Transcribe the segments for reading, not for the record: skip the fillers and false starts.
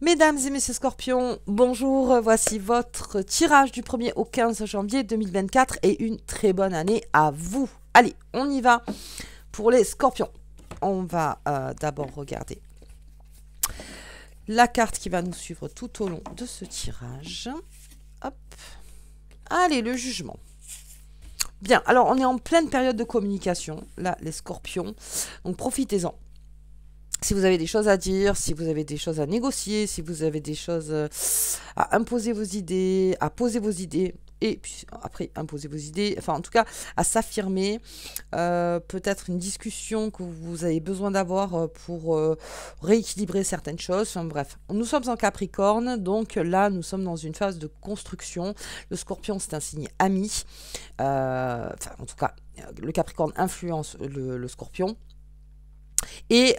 Mesdames et messieurs Scorpions, bonjour, voici votre tirage du 1er au 15 janvier 2024 et une très bonne année à vous. Allez, on y va pour les Scorpions. On va d'abord regarder la carte qui va nous suivre tout au long de ce tirage. Hop. Allez, le jugement. Bien, alors on est en pleine période de communication, là, les Scorpions, donc profitez-en. Si vous avez des choses à dire, si vous avez des choses à négocier, si vous avez des choses à imposer vos idées, à poser vos idées, et puis après imposer vos idées, enfin en tout cas à s'affirmer, peut-être une discussion que vous avez besoin d'avoir pour rééquilibrer certaines choses, enfin bref. Nous sommes en Capricorne, donc là nous sommes dans une phase de construction. Le Scorpion c'est un signe ami, enfin en tout cas le Capricorne influence le Scorpion. Et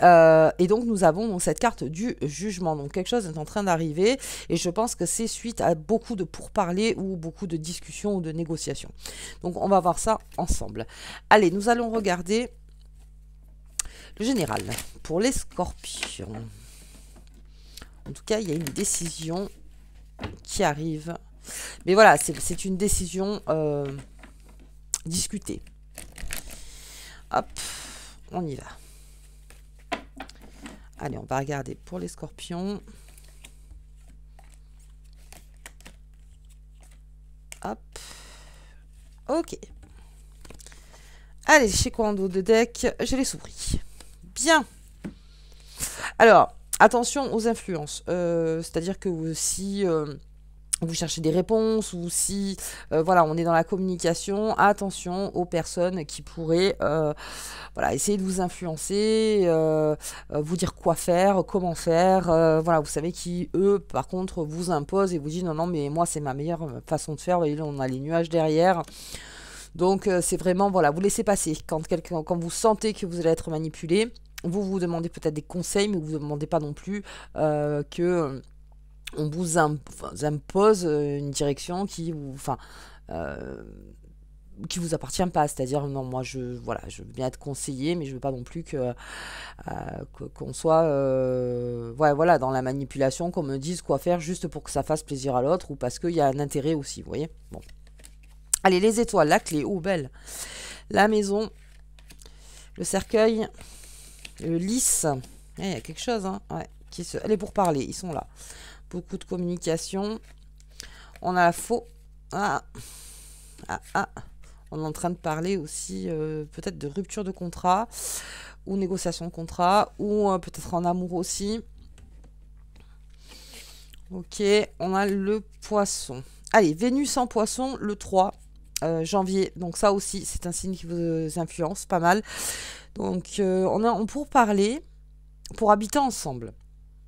donc nous avons donc cette carte du jugement, donc quelque chose est en train d'arriver et je pense que c'est suite à beaucoup de pourparlers ou beaucoup de discussions ou de négociations. Donc on va voir ça ensemble. Allez, nous allons regarder le général pour les Scorpions. En tout cas, il y a une décision qui arrive. Mais voilà, c'est une décision discutée. Hop, on y va. Allez, on va regarder pour les Scorpions. Hop. Ok. Allez, chez Kwando de deck, je les souris. Bien. Alors, attention aux influences. C'est-à-dire que si vous cherchez des réponses ou si voilà, on est dans la communication, attention aux personnes qui pourraient voilà, essayer de vous influencer, vous dire quoi faire, comment faire, voilà, vous savez qui, eux, par contre, vous imposent et vous disent non, mais moi, c'est ma meilleure façon de faire, vous voyez, là, on a les nuages derrière. Donc, c'est vraiment, voilà, vous laissez passer. Quand vous sentez que vous allez être manipulé, vous demandez peut-être des conseils, mais vous ne demandez pas non plus que on vous impose une direction qui vous, qui vous appartient pas, c'est-à-dire non, moi je veux bien être conseillé, mais je veux pas non plus qu'on soit ouais, voilà, dans la manipulation, qu'on me dise quoi faire juste pour que ça fasse plaisir à l'autre ou parce qu'il y a un intérêt aussi, vous voyez. Bon, allez, les étoiles, la clé, oh belle, la maison, le cercueil, le lys, il y a quelque chose, hein, ouais, allez, pour parler, ils sont là. Beaucoup de communication. On a la faux. On est en train de parler aussi peut-être de rupture de contrat ou négociation de contrat ou peut-être en amour aussi. Ok, on a le poisson. Allez, Vénus en poisson le 3 janvier. Donc ça aussi, c'est un signe qui vous influence pas mal. Donc on pour parler, pour habiter ensemble.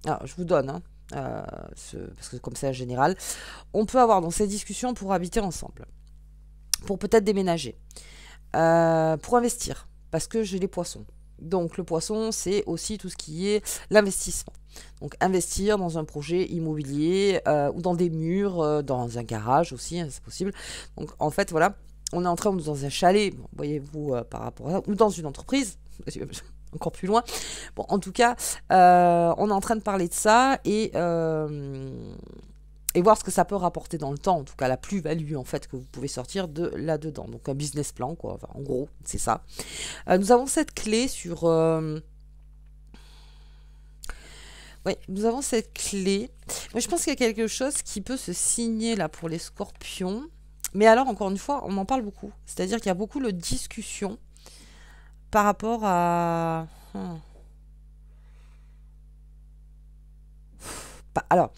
Alors, je vous donne, hein. Parce que comme c'est en général, on peut avoir dans ces discussions pour habiter ensemble, pour peut-être déménager, pour investir, parce que j'ai les poissons. Donc le poisson, c'est aussi tout ce qui est l'investissement. Donc investir dans un projet immobilier ou dans des murs, dans un garage aussi, hein, c'est possible. Donc en fait, voilà, on est en train dans un chalet, bon, voyez-vous, par rapport à ça, ou dans une entreprise. Encore plus loin. Bon, en tout cas, on est en train de parler de ça et voir ce que ça peut rapporter dans le temps. En tout cas, la plus-value, en fait, que vous pouvez sortir de là-dedans. Donc, un business plan, quoi. Enfin, en gros, c'est ça. Nous avons cette clé sur... Oui, nous avons cette clé. Moi, je pense qu'il y a quelque chose qui peut se signer, là, pour les Scorpions. Mais alors, encore une fois, on en parle beaucoup. C'est-à-dire qu'il y a beaucoup de discussions par rapport à... Alors,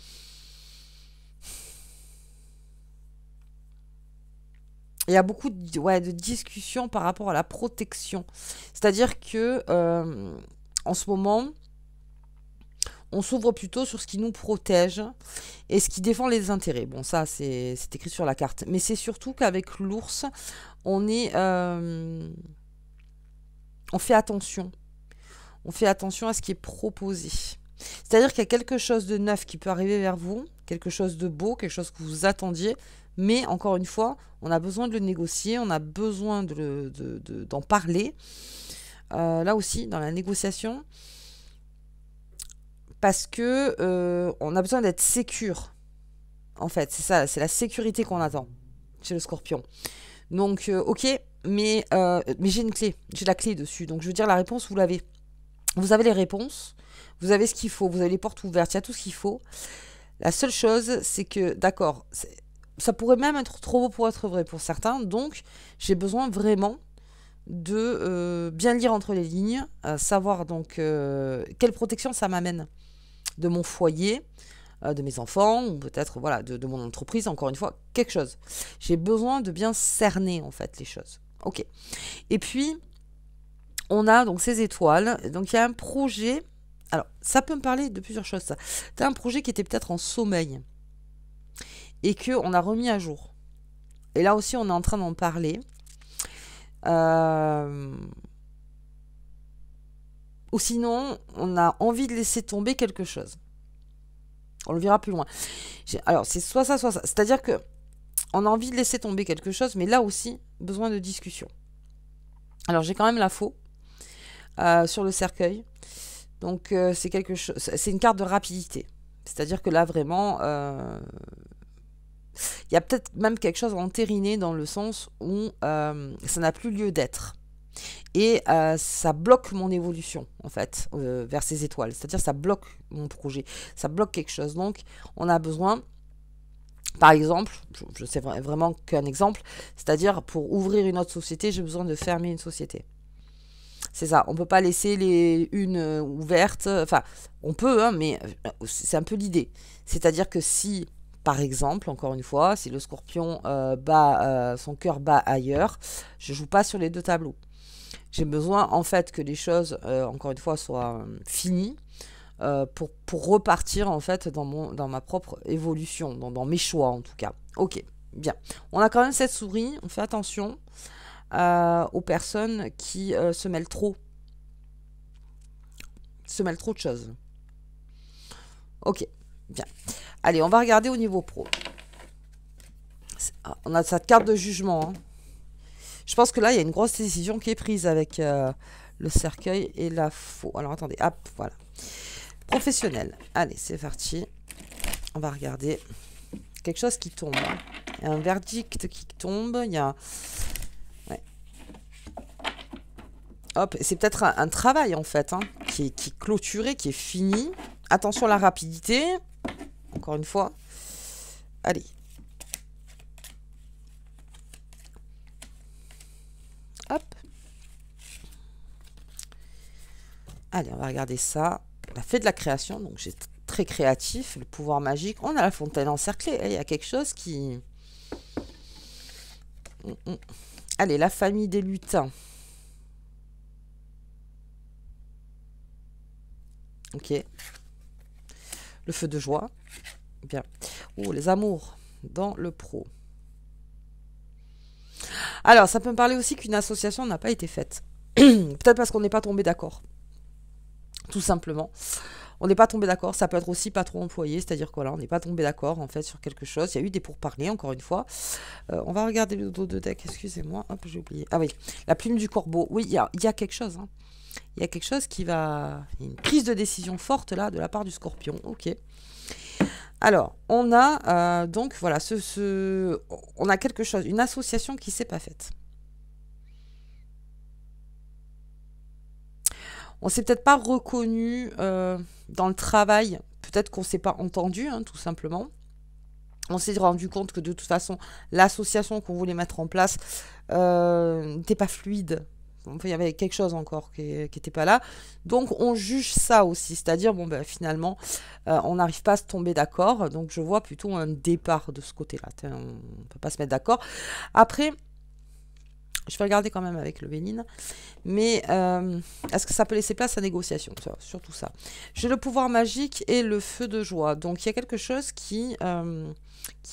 il y a beaucoup de discussions par rapport à la protection. C'est-à-dire que en ce moment, on s'ouvre plutôt sur ce qui nous protège et ce qui défend les intérêts. Bon, ça, c'est écrit sur la carte. Mais c'est surtout qu'avec l'ours, on est... on fait attention. On fait attention à ce qui est proposé. C'est-à-dire qu'il y a quelque chose de neuf qui peut arriver vers vous, quelque chose de beau, quelque chose que vous attendiez, mais encore une fois, on a besoin de le négocier, on a besoin d'en parler. Là aussi, dans la négociation, parce que on a besoin d'être sécure. En fait, c'est ça, c'est la sécurité qu'on attend chez le Scorpion. Donc, ok, mais j'ai une clé, j'ai la clé dessus. Donc, je veux dire, la réponse, vous l'avez. Vous avez les réponses, vous avez ce qu'il faut, vous avez les portes ouvertes, il y a tout ce qu'il faut. La seule chose, c'est que, d'accord, ça pourrait même être trop beau pour être vrai pour certains. Donc, j'ai besoin vraiment de bien lire entre les lignes, savoir donc quelle protection ça m'amène de mon foyer, de mes enfants, ou peut-être voilà, de mon entreprise, encore une fois, quelque chose. J'ai besoin de bien cerner en fait les choses. Ok. Et puis, on a donc ces étoiles. Donc il y a un projet. Alors, ça peut me parler de plusieurs choses, ça. Tu as un projet qui était peut-être en sommeil et qu'on a remis à jour. Et là aussi, on est en train d'en parler. Ou sinon, on a envie de laisser tomber quelque chose. On le verra plus loin. Alors, c'est soit ça, soit ça. C'est-à-dire que on a envie de laisser tomber quelque chose, mais là aussi, besoin de discussion. Alors, j'ai quand même la faux sur le cercueil. Donc, c'est quelque chose. C'est une carte de rapidité. C'est-à-dire que là, vraiment, il y a peut-être même quelque chose entériné dans le sens où ça n'a plus lieu d'être. Et ça bloque mon évolution, en fait, vers ces étoiles. C'est-à-dire ça bloque mon projet. Ça bloque quelque chose. Donc, on a besoin, par exemple, je sais vraiment qu'un exemple, c'est-à-dire pour ouvrir une autre société, j'ai besoin de fermer une société. C'est ça. On ne peut pas laisser une ouverte. Enfin, on peut, hein, mais c'est un peu l'idée. C'est-à-dire que si, par exemple, encore une fois, si le Scorpion son cœur bat ailleurs, je joue pas sur les deux tableaux. J'ai besoin en fait que les choses, encore une fois, soient finies pour repartir en fait dans ma propre évolution, dans mes choix en tout cas. Ok, bien. On a quand même cette souris, on fait attention aux personnes qui se mêlent trop. Se mêlent trop de choses. Ok, bien. Allez, on va regarder au niveau pro. On a cette carte de jugement, hein. Je pense que là, il y a une grosse décision qui est prise avec le cercueil et la faux. Alors, attendez, hop, voilà. Professionnel. Allez, c'est parti. On va regarder quelque chose qui tombe. Il y a un verdict qui tombe. Il y a... Ouais. Hop, c'est peut-être un travail, en fait, hein, qui est clôturé, qui est fini. Attention à la rapidité. Encore une fois. Allez. Hop. Allez, on va regarder ça. On a fait de la création, donc j'ai très créatif, le pouvoir magique. On a la fontaine encerclée. Il y a quelque chose qui... Allez, la famille des lutins. Ok. Le feu de joie. Bien. Oh, les amours dans le pro. Alors, ça peut me parler aussi qu'une association n'a pas été faite. Peut-être parce qu'on n'est pas tombé d'accord. Tout simplement. On n'est pas tombé d'accord. Ça peut être aussi pas trop employé. C'est-à-dire qu'on n'est pas tombé d'accord, en fait, sur quelque chose. Il y a eu des pourparlers, encore une fois. On va regarder le dos de deck. Excusez-moi. Hop, j'ai oublié. Ah oui, la plume du corbeau. Oui, il y a quelque chose. Hein. Il y a quelque chose qui va... Il y a une prise de décision forte, là, de la part du Scorpion. Ok. Alors, on a donc, voilà, on a quelque chose, une association qui ne s'est pas faite. On ne s'est peut-être pas reconnu dans le travail, peut-être qu'on ne s'est pas entendu, hein, tout simplement. On s'est rendu compte que de toute façon, l'association qu'on voulait mettre en place n'était pas fluide. Il y avait quelque chose encore qui n'était pas là. Donc, on juge ça aussi. C'est-à-dire, bon, ben, finalement, on n'arrive pas à se tomber d'accord. Donc, je vois plutôt un départ de ce côté-là. On ne peut pas se mettre d'accord. Après, je vais regarder quand même avec le Bénin. Mais est-ce que ça peut laisser place à négociation? Surtout ça. J'ai le pouvoir magique et le feu de joie. Donc, il y a quelque chose qui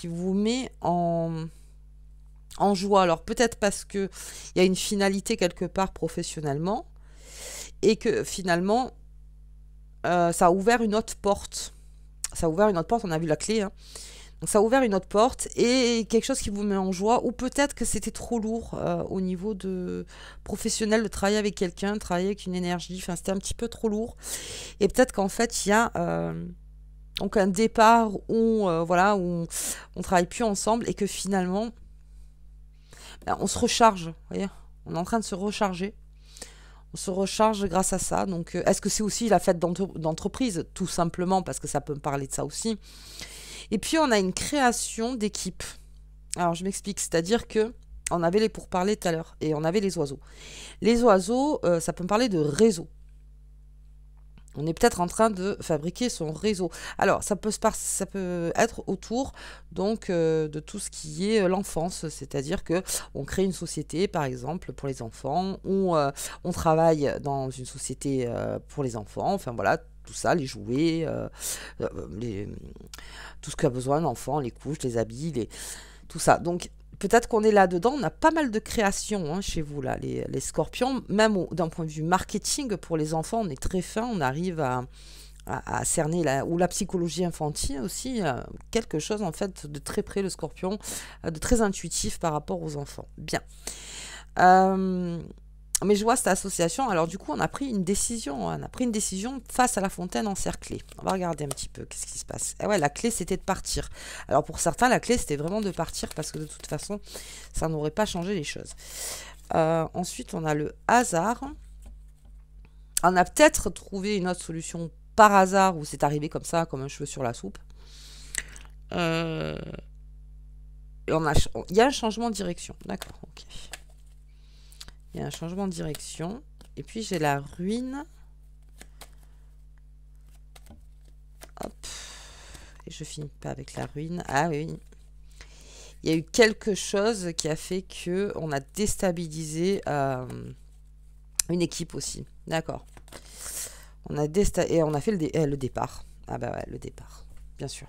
vous met en joie. Alors peut-être parce que il y a une finalité quelque part professionnellement et que finalement ça a ouvert une autre porte. Ça a ouvert une autre porte, on a vu la clé. Hein. Donc ça a ouvert une autre porte et quelque chose qui vous met en joie, ou peut-être que c'était trop lourd au niveau de professionnel de travailler avec quelqu'un, travailler avec une énergie, enfin c'était un petit peu trop lourd. Et peut-être qu'en fait il y a donc un départ où voilà où on travaille plus ensemble et que finalement ben, on se recharge, vous voyez, on est en train de se recharger. On se recharge grâce à ça. Donc, est-ce que c'est aussi la fête d'entreprise? Tout simplement, parce que ça peut me parler de ça aussi. Et puis, on a une création d'équipe. Alors, je m'explique. C'est-à-dire que on avait les pourparlers tout à l'heure et on avait les oiseaux. Les oiseaux, ça peut me parler de réseau. On est peut-être en train de fabriquer son réseau. Alors, ça peut être autour donc de tout ce qui est l'enfance, c'est-à-dire que on crée une société, par exemple, pour les enfants, ou on travaille dans une société pour les enfants. Enfin voilà, tout ça, les jouets, tout ce qu'a besoin l'enfant, les couches, les habits, tout ça. Donc peut-être qu'on est là-dedans, on a pas mal de créations hein, chez vous, là, les scorpions. Même d'un point de vue marketing, pour les enfants, on est très fin, on arrive à cerner, ou la psychologie infantile aussi, quelque chose en fait de très près, le scorpion, de très intuitif par rapport aux enfants. Bien. Mais je vois cette association, alors du coup on a pris une décision, hein. On a pris une décision face à la fontaine encerclée. On va regarder un petit peu qu'est-ce qui se passe. Et ouais, la clé c'était de partir. Alors pour certains la clé c'était vraiment de partir parce que de toute façon ça n'aurait pas changé les choses. Ensuite on a le hasard. On a peut-être trouvé une autre solution par hasard où c'est arrivé comme ça, comme un cheveu sur la soupe. Et il y a un changement de direction, d'accord, ok. Il y a un changement de direction. Et puis j'ai la ruine. Hop. Et je finis pas avec la ruine. Ah oui. Il y a eu quelque chose qui a fait que on a déstabilisé une équipe aussi. D'accord. Et on a fait le départ. Ah bah ouais, le départ. Bien sûr.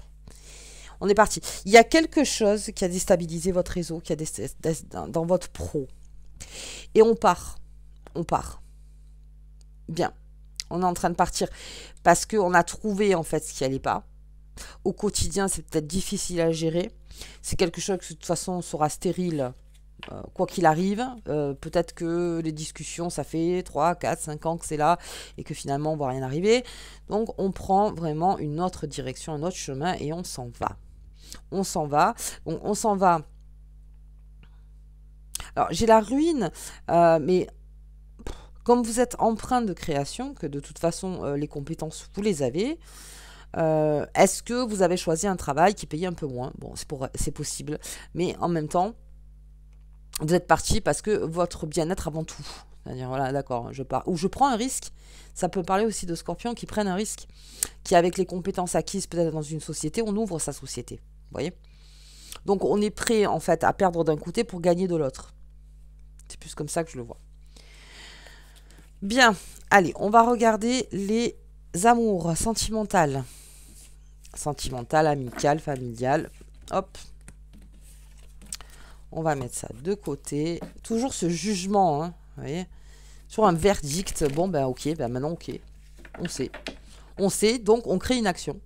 On est parti. Il y a quelque chose qui a déstabilisé votre réseau, qui a dans votre pro. Et on part. On part. Bien. On est en train de partir. Parce qu'on a trouvé en fait ce qui n'allait pas. Au quotidien, c'est peut-être difficile à gérer. C'est quelque chose qui de toute façon sera stérile. Quoi qu'il arrive, peut-être que les discussions, ça fait 3, 4, 5 ans que c'est là et que finalement on ne voit rien arriver. Donc on prend vraiment une autre direction, un autre chemin et on s'en va. On s'en va. On s'en va. Alors j'ai la ruine, mais comme vous êtes empreinte de création, que de toute façon les compétences vous les avez, est-ce que vous avez choisi un travail qui payait un peu moins? Bon, c'est possible, mais en même temps, vous êtes parti parce que votre bien-être avant tout. C'est-à-dire, voilà, d'accord, je pars. Ou je prends un risque. Ça peut parler aussi de scorpions qui prennent un risque. Qui, avec les compétences acquises peut-être dans une société, on ouvre sa société. Vous voyez? Donc, on est prêt, en fait, à perdre d'un côté pour gagner de l'autre. C'est plus comme ça que je le vois. Bien. Allez, on va regarder les amours sentimentales. Sentimentales, amicales, familiales. Hop. On va mettre ça de côté. Toujours ce jugement, hein, vous voyez, sur un verdict. Bon, ben ok, ben maintenant ok. On sait. On sait, donc on crée une action.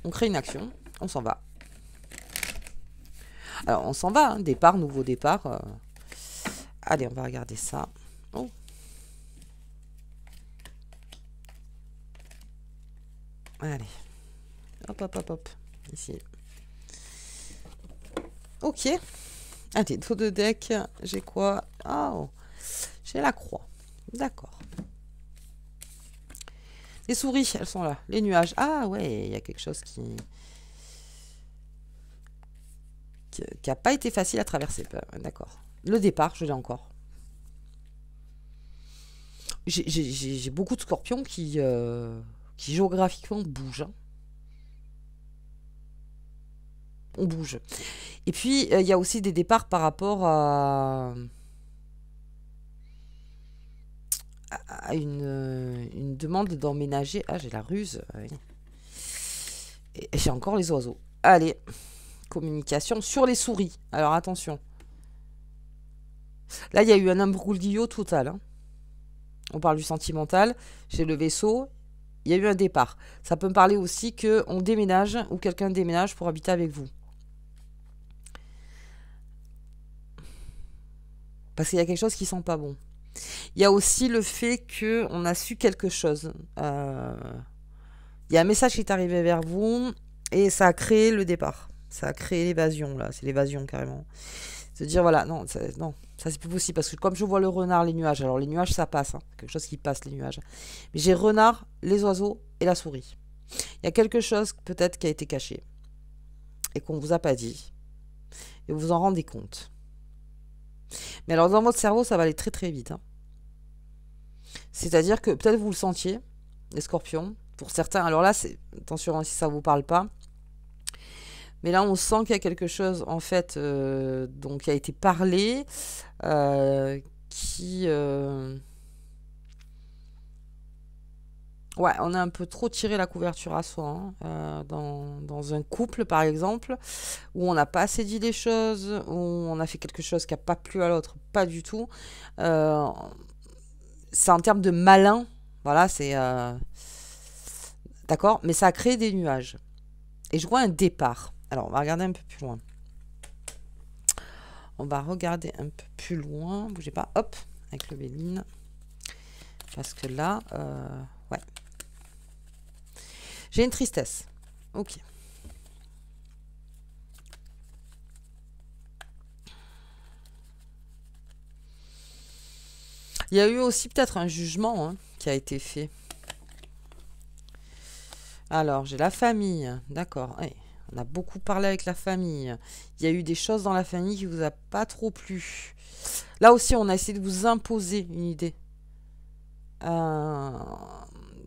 On crée une action, on s'en va. Alors, on s'en va, hein, départ, nouveau départ. Allez, on va regarder ça. Oh. Allez. Hop, hop, hop, hop. Ici. Ok. Allez, dos de deck, j'ai quoi? Oh, j'ai la croix. D'accord. Les souris, elles sont là. Les nuages. Ah ouais, il y a quelque chose qui n'a pas été facile à traverser. D'accord. Le départ, je l'ai encore. J'ai beaucoup de scorpions qui géographiquement bougent. Hein. On bouge. Et puis, il y a aussi des départs par rapport à une demande d'emménager. Ah, j'ai la ruse. Oui. Et j'ai encore les oiseaux. Allez, communication sur les souris. Alors, attention. Là, il y a eu un imbroglio total. Hein. On parle du sentimental. J'ai le vaisseau. il y a eu un départ. Ça peut me parler aussi qu'on déménage ou quelqu'un déménage pour habiter avec vous. Parce qu'il y a quelque chose qui sent pas bon. Il y a aussi le fait qu'on a su quelque chose. Il y a un message qui est arrivé vers vous et ça a créé le départ. Ça a créé l'évasion, là. C'est l'évasion, carrément. Se dire, voilà, non, ça c'est plus possible. Parce que comme je vois le renard, les nuages, alors les nuages, ça passe. Hein, quelque chose qui passe, les nuages. Mais j'ai renard, les oiseaux et la souris. Il y a quelque chose, peut-être, qui a été caché. Et qu'on ne vous a pas dit. Et vous vous en rendez compte. Mais alors, dans votre cerveau, ça va aller très très vite. Hein. C'est-à-dire que peut-être vous le sentiez, les scorpions. Pour certains, alors là, attention si ça ne vous parle pas. Mais là, on sent qu'il y a quelque chose, en fait, donc, qui a été parlé, qui... Ouais, on a un peu trop tiré la couverture à soi, hein, dans un couple, par exemple, où on n'a pas assez dit les choses, où on a fait quelque chose qui n'a pas plu à l'autre, pas du tout. C'est en termes de malin, voilà, c'est... D'accord? Mais ça a créé des nuages. Et je vois un départ. Alors, on va regarder un peu plus loin. On va regarder un peu plus loin. Bougez pas. Hop, avec le Béline. Parce que là, ouais. J'ai une tristesse. Ok. Il y a eu aussi peut-être un jugement, hein, qui a été fait. Alors, j'ai la famille. D'accord. Ouais. On a beaucoup parlé avec la famille. Il y a eu des choses dans la famille qui vous a pas trop plu. Là aussi, on a essayé de vous imposer une idée. Dans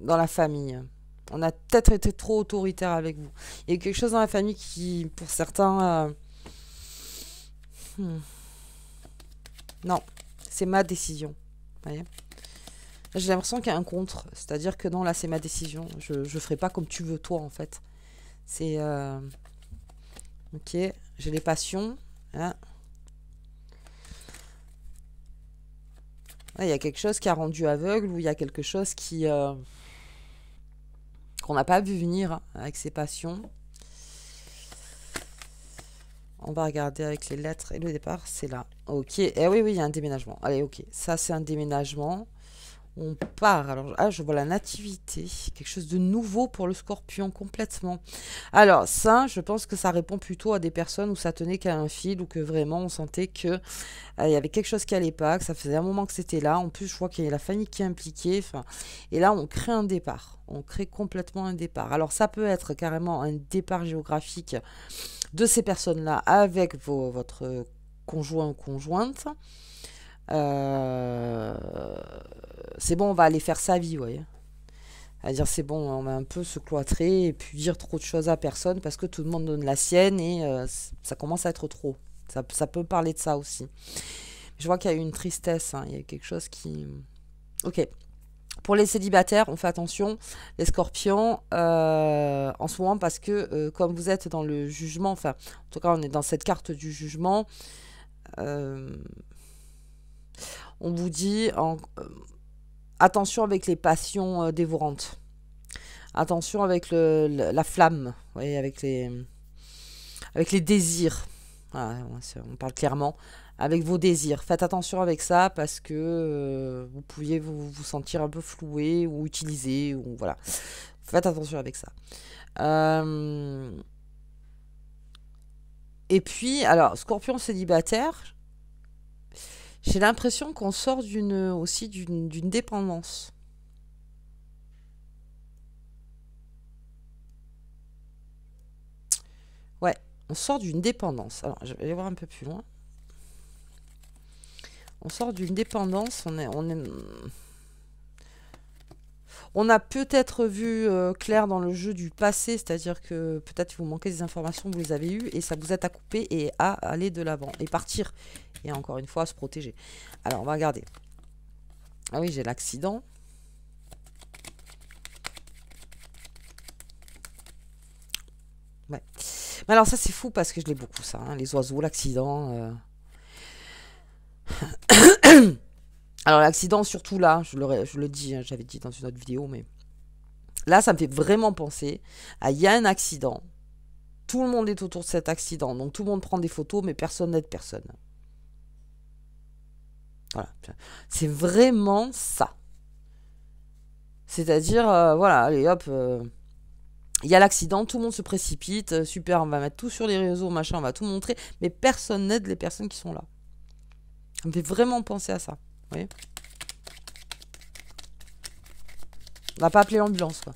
la famille. On a peut-être été trop autoritaire avec vous. Il y a eu quelque chose dans la famille qui, pour certains... Non, c'est ma décision. Vous voyez ? J'ai l'impression qu'il y a un contre. C'est-à-dire que non, là, c'est ma décision. Je ne ferai pas comme tu veux, toi, en fait. C'est... Ok, j'ai les passions. Hein. Il y a quelque chose qui a rendu aveugle ou il y a quelque chose qui... qu'on n'a pas vu venir, hein, avec ses passions. On va regarder avec les lettres et le départ, c'est là. Ok, eh oui, il y a un déménagement. Allez, ok, ça c'est un déménagement. On part. Alors, je vois la nativité. Quelque chose de nouveau pour le scorpion, complètement. Alors, ça, je pense que ça répond plutôt à des personnes où ça tenait qu'à un fil ou que vraiment on sentait que il y avait quelque chose qui allait pas, que ça faisait un moment que c'était là. En plus, je vois qu'il y a la famille qui est impliquée. Et là, on crée un départ. On crée complètement un départ. Alors, ça peut être carrément un départ géographique de ces personnes-là avec votre conjoint ou conjointe. C'est bon, on va aller faire sa vie, vous voyez. C'est-à-dire, c'est bon, on va un peu se cloîtrer et puis dire trop de choses à personne parce que tout le monde donne la sienne et ça commence à être trop. Ça peut parler de ça aussi. Je vois qu'il y a eu une tristesse, hein, il y a eu quelque chose qui... Ok. Pour les célibataires, on fait attention, les scorpions, en ce moment, parce que comme vous êtes dans le jugement, enfin, en tout cas, on est dans cette carte du jugement, on vous dit attention avec les passions dévorantes. Attention avec la flamme, vous voyez, avec les désirs. Voilà, on parle clairement. Avec vos désirs. Faites attention avec ça parce que vous pouviez vous sentir un peu floué ou utilisé. Ou, voilà. Faites attention avec ça. Et puis, alors, scorpion célibataire, j'ai l'impression qu'on sort aussi d'une dépendance. Ouais, on sort d'une dépendance. Alors, je vais aller voir un peu plus loin. On sort d'une dépendance, on a peut-être vu clair dans le jeu du passé, c'est-à-dire que peut-être vous manquez des informations, vous les avez eues, et ça vous aide à couper et à aller de l'avant, et partir, et encore une fois, à se protéger. Alors, on va regarder. Ah oui, j'ai l'accident. Ouais. Mais alors ça, c'est fou, parce que je l'ai beaucoup, ça, hein, les oiseaux, l'accident... Alors l'accident, surtout là, je le dis, hein, j'avais dit dans une autre vidéo, mais Là, ça me fait vraiment penser à il y a un accident. Tout le monde est autour de cet accident. Donc, tout le monde prend des photos, mais personne n'aide personne. Voilà. C'est vraiment ça. C'est-à-dire, voilà, allez, hop, il y a l'accident, tout le monde se précipite, super, on va mettre tout sur les réseaux, machin, on va tout montrer, mais personne n'aide les personnes qui sont là. Ça me fait vraiment penser à ça. Vous voyez ? On va pas appeler l'ambulance, quoi.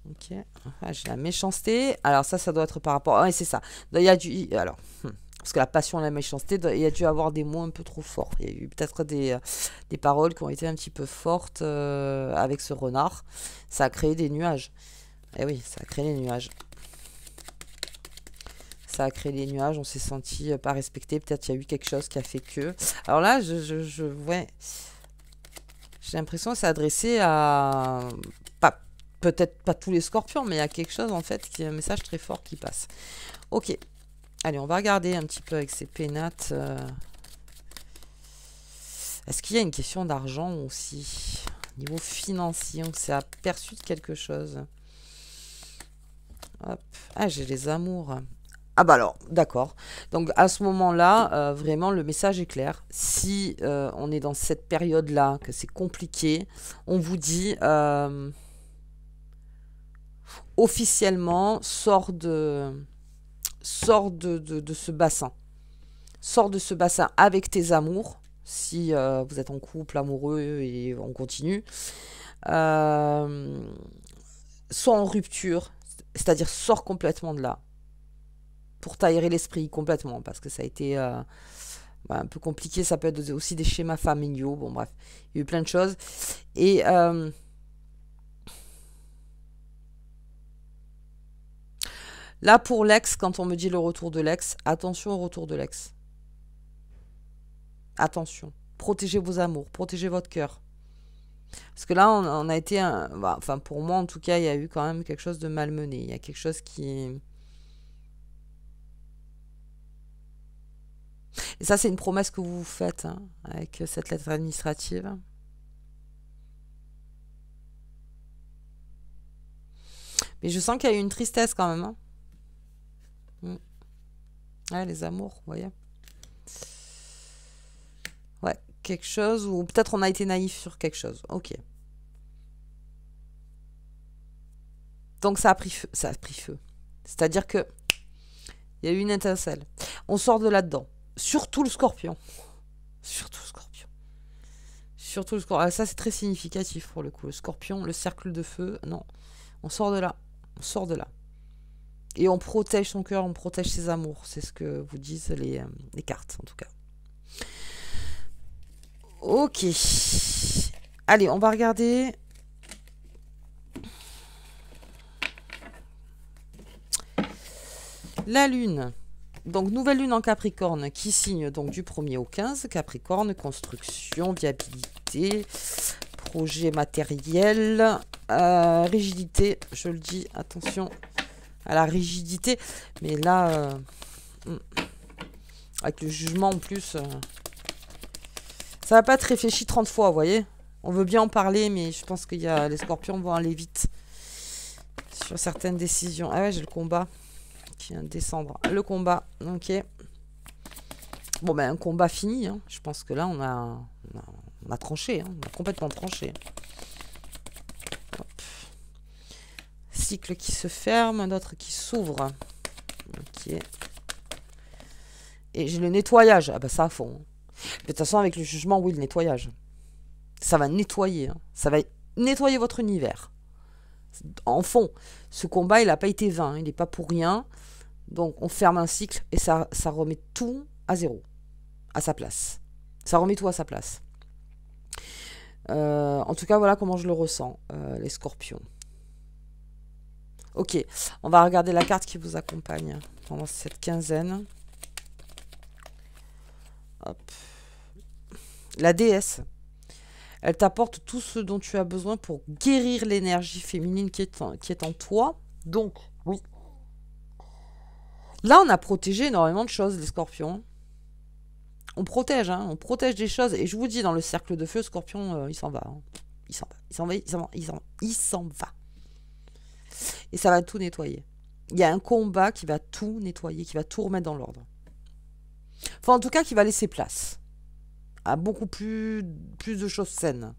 Ok. Ah, j'ai la méchanceté. Alors ça doit être par rapport... Ah, c'est ça. Il y a du... Alors... Parce que la passion et la méchanceté, il y a dû avoir des mots un peu trop forts. Il y a eu peut-être des paroles qui ont été un petit peu fortes avec ce renard. Ça a créé des nuages. Eh oui, ça a créé des nuages. Ça a créé des nuages, on s'est senti pas respecté. Peut-être qu'il y a eu quelque chose qui a fait que... Alors là, ouais, j'ai l'impression que c'est adressé à... Peut-être pas tous les scorpions, mais il y a quelque chose en fait, qui est un message très fort qui passe. Ok. Allez, on va regarder un petit peu avec ces pénates. Est-ce qu'il y a une question d'argent aussi? Niveau financier, on s'est aperçu de quelque chose. Hop. Ah, j'ai les amours. Ah bah alors, d'accord. Donc à ce moment-là, vraiment, le message est clair. Si on est dans cette période-là, que c'est compliqué, on vous dit... officiellement, sors de ce bassin. Sors de ce bassin avec tes amours, si vous êtes en couple, amoureux, et on continue. Soit en rupture, c'est-à-dire sors complètement de là. Pour t'aérer l'esprit complètement, parce que ça a été un peu compliqué. Ça peut être aussi des schémas familiaux. Bon, bref, il y a eu plein de choses. Et... là, pour l'ex, quand on me dit le retour de l'ex, attention au retour de l'ex. Attention. Protégez vos amours, protégez votre cœur. Parce que là, on a été... enfin, pour moi, en tout cas, il y a eu quand même quelque chose de malmené. Il y a quelque chose qui... Et ça, c'est une promesse que vous vous faites, hein, avec cette lettre administrative. Mais je sens qu'il y a eu une tristesse quand même, hein. Ouais, les amours, vous voyez. Ouais, quelque chose, ou peut-être on a été naïf sur quelque chose. Ok. Donc ça a pris feu. Ça a pris feu. C'est-à-dire que il y a eu une étincelle. On sort de là-dedans. Surtout le scorpion. Surtout le scorpion. Surtout le scorpion. Ah, ça, c'est très significatif pour le coup. Le scorpion, le cercle de feu. Non. On sort de là. On sort de là. Et on protège son cœur, on protège ses amours. C'est ce que vous disent les cartes, en tout cas. Ok. Allez, on va regarder. La lune. Donc, nouvelle lune en Capricorne qui signe donc du 1er au 15. Capricorne, construction, viabilité, projet matériel, rigidité. Je le dis, attention à la rigidité, mais là avec le jugement en plus ça va pas être réfléchi 30 fois, vous voyez, on veut bien en parler, mais je pense qu'il y a les scorpions vont aller vite sur certaines décisions. Ah ouais, j'ai le combat qui vient de descendre, le combat, ok, bon ben un combat fini, hein. Je pense que là on a tranché, hein. On a complètement tranché. Hop. Cycle qui se ferme, un autre qui s'ouvre. Ok. Et j'ai le nettoyage. Ah bah ça à fond. De toute façon, avec le jugement, oui, le nettoyage. Ça va nettoyer. Hein. Ça va nettoyer votre univers. En fond, ce combat, il n'a pas été vain. Il n'est pas pour rien. Donc, on ferme un cycle et ça remet tout à zéro. À sa place. Ça remet tout à sa place. En tout cas, voilà comment je le ressens, les scorpions. Ok, on va regarder la carte qui vous accompagne pendant cette quinzaine. Hop. La déesse. Elle t'apporte tout ce dont tu as besoin pour guérir l'énergie féminine qui est en toi. Donc, oui. Là, on a protégé énormément de choses, les scorpions. On protège, hein, on protège des choses. Et je vous dis, dans le cercle de feu, scorpion, il s'en va. Hein. il s'en va. Il s'en va. Et ça va tout nettoyer. Il y a un combat qui va tout nettoyer, qui va tout remettre dans l'ordre. Enfin, en tout cas, qui va laisser place à beaucoup plus de choses saines.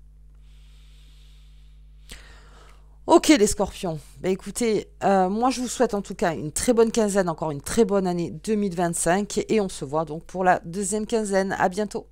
Ok les scorpions, bah écoutez, moi je vous souhaite en tout cas une très bonne quinzaine, encore une très bonne année 2025 et on se voit donc pour la deuxième quinzaine. À bientôt.